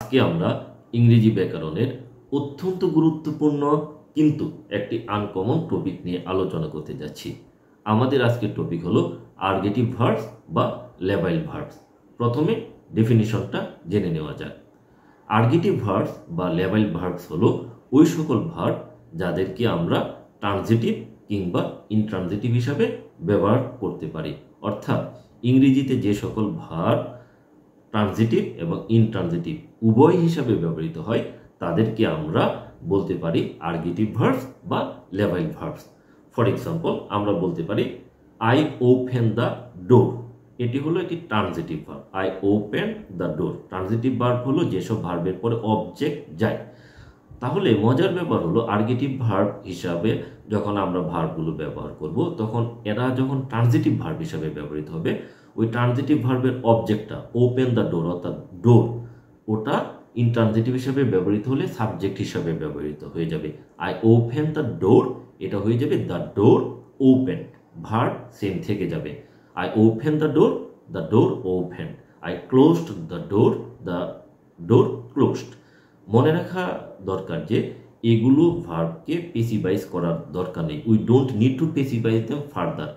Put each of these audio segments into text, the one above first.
আজকে আমরা ইংরেজি ব্যাকরণের অত্যন্ত গুরুত্বপূর্ণ কিন্তু একটি আনকমন টপিক নিয়ে আলোচনা করতে যাচ্ছি। আমাদের আজকের টপিক হলো আর্গেটিভ ভার্বস বা লেবাইল ভার্বস। প্রথমে ডেফিনিশনটা জেনে নেওয়া যাক। আর্গেটিভ ভার্বস বা লেবাইল ভার্বস হলো ওই সকল ভার্ব যাদেরকে আমরা ট্রানজিটিভ কিংবা ইনট্রানজিটিভ হিসাবে ব্যবহার করতে পারি। অর্থাৎ ইংরেজিতে যে সকল ভার্ব ট্রানজিটিভ এবং ইনট্রানজিটিভ উভয় হিসাবে ব্যবহৃত হয় তাদেরকে আমরা বলতে পারি আর্গেটিভ ভার্বস বা লেবাইল ভার্বস। ফর এক্সাম্পল, আমরা বলতে পারি আই ওপেন দ্য ডোর। এটি হলো একটি transitive verb. I open the door. Transitive verb হলো যেসব ভার্বের পরে অবজেক্ট যায়। তাহলে মজার ব্যাপার হলো আর্গেটিভ ভার্ব হিসাবে যখন আমরা ভার্বগুলো ব্যবহার করব তখন এরা যখন ট্রানজিটিভ ভার্ব হিসাবে ব্যবহৃত হবে, ওই ট্রানজিটিভ ভার্বের অবজেক্টটা ওপেন দ্য ডোর অর্থাৎ ডোর, ওটা ইনট্রানজিটিভ হিসাবে ব্যবহৃত হলে সাবজেক্ট হিসাবে ব্যবহৃত হয়ে যাবে। আই ওপেন দ্য ডোর, এটা হয়ে যাবে the door open. Verb same থেকে যাবে। I open the door open. I closed the door closed. মনে রাখা দরকার যে এগুলো ভার্বকে পেসিভাইজ করার দরকার নেই। We don't need to passivise them further.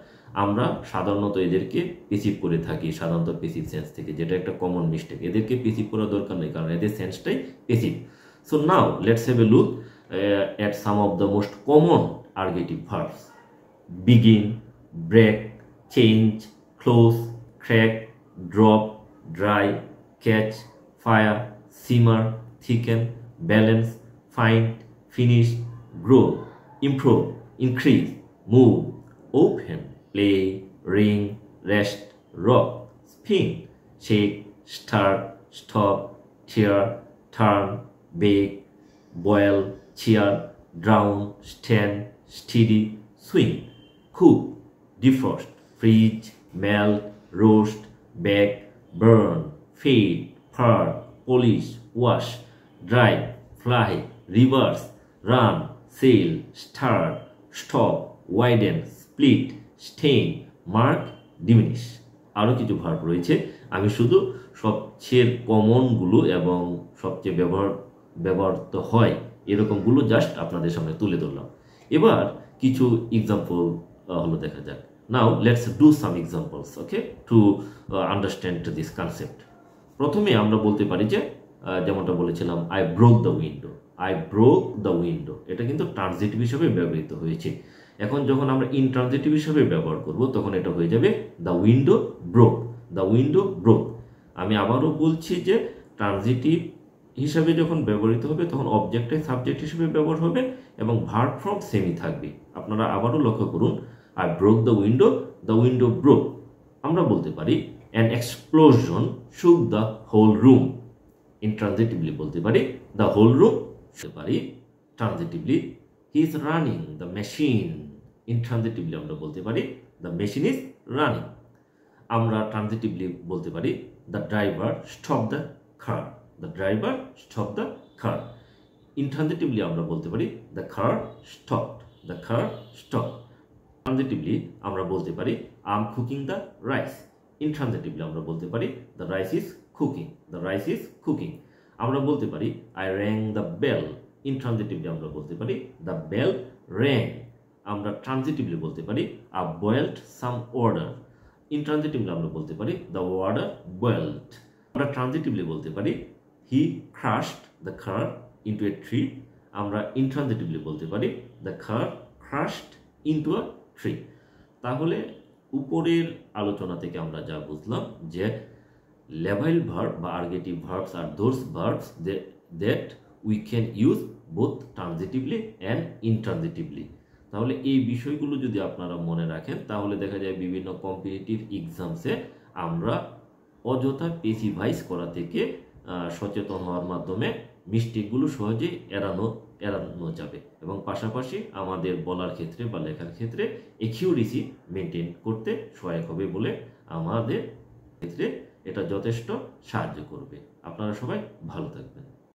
আমরা সাধারণত এদেরকে পেসিভ করে থাকি, সাধারণত পেসিভ সেন্স থেকে, যেটা একটা কমন মিস্টেক। এদেরকে পেসিভ করার দরকার নেই কারণ এদের সেন্সটাই passive. So now let's have a look at some of the most common argative verbs. Begin, break, change, close, crack, drop, dry, catch, fire, simmer, thicken, balance, find, finish, grow, improve, increase, move, open, play, ring, rest, rock, spin, shake, start, stop, tear, turn, bake, boil, cheer, drown, stand, steady, swing, cook, defrost, freeze, melt, roast, bake, burn, fade, fur, polish, wash, dry, fly, reverse, run, sail, start, stop, widen, split, stain, mark, diminish. আরও কিছু verb রয়েছে। আমি শুধু সবচেয়ে কমনগুলো এবং সবচেয়ে ব্যবহৃত হয় এরকমগুলো জাস্ট আপনাদের সামনে তুলে ধরলাম। এবার কিছু এক্সাম্পল হলো দেখা যাক। Now let's do some examples, okay, to understand this concept. প্রথমে আমরা বলতে পারি যে যেমনটা বলেছিলাম, I broke the window. I broke the window, এটা কিন্তু ট্রানজিটিভ হিসাবে ব্যবহৃত হয়েছে। এখন যখন আমরা ইনট্রানজিটিভ হিসাবে ব্যবহার করব তখন এটা হয়ে যাবে the window broke. The window broke. আমি আবারও বলছি যে ট্রানজিটিভ হিসাবে যখন ব্যবহৃত হবে তখন অবজেক্টের সাবজেক্ট হিসেবে ব্যবহার হবে এবং ভার্ব ফর্ম সেমই থাকবে। আপনারা আবারও লক্ষ্য করুন, I broke the window broke. আমরা বলতে পারি an explosion shook the whole room. Intransitively বলতে পারি দ্য হোল রুম। বলতে পারি transitively he is running the machine. Intransitively আমরা বলতে পারি দ্য মেশিন ইজ রানিং। আমরা ট্রানজিটিভলি বলতে পারি the driver stop the car. The driver stopped the car. Intransitively আমরা বলতে পারি the car stopped. The car stopped. Transitively আমরা বলতে পারি I'm cooking the rice. Intransitively আমরা বলতে পারি the rice is cooking. The rice is cooking. আমরা বলতে পারি I rang the bell. Intransitively আমরা বলতে পারি the bell rang. আমরা transitively বলতে পারি I boiled some water. Intransitively আমরা বলতে পারি the water boiled. আমরা transitively বলতে পারি he crushed the car into a tree. আমরা ইনট্রানজিটিভলি বলতে পারি the car crushed into a tree. তাহলে উপরের আলোচনা থেকে আমরা যা বুঝলাম যে লেবাইল ভার্ব বা আর্গেটিভ ভার্বস আর those verbs that we can use both transitively and intransitively. তাহলে এই বিষয়গুলো যদি আপনারা মনে রাখেন তাহলে দেখা যায় বিভিন্ন কম্পিটিটিভ এক্সামসে আমরা অযথা পেসিভাইজ করা থেকে সচেতন হওয়ার মাধ্যমে মিস্টেকগুলো সহজেই এড়ানো যাবে এবং পাশাপাশি আমাদের বলার ক্ষেত্রে বা লেখার ক্ষেত্রে অ্যাকিউরেসি মেনটেন করতে সহায়ক হবে বলে আমাদের ক্ষেত্রে এটা যথেষ্ট সাহায্য করবে। আপনারা সবাই ভালো থাকবেন।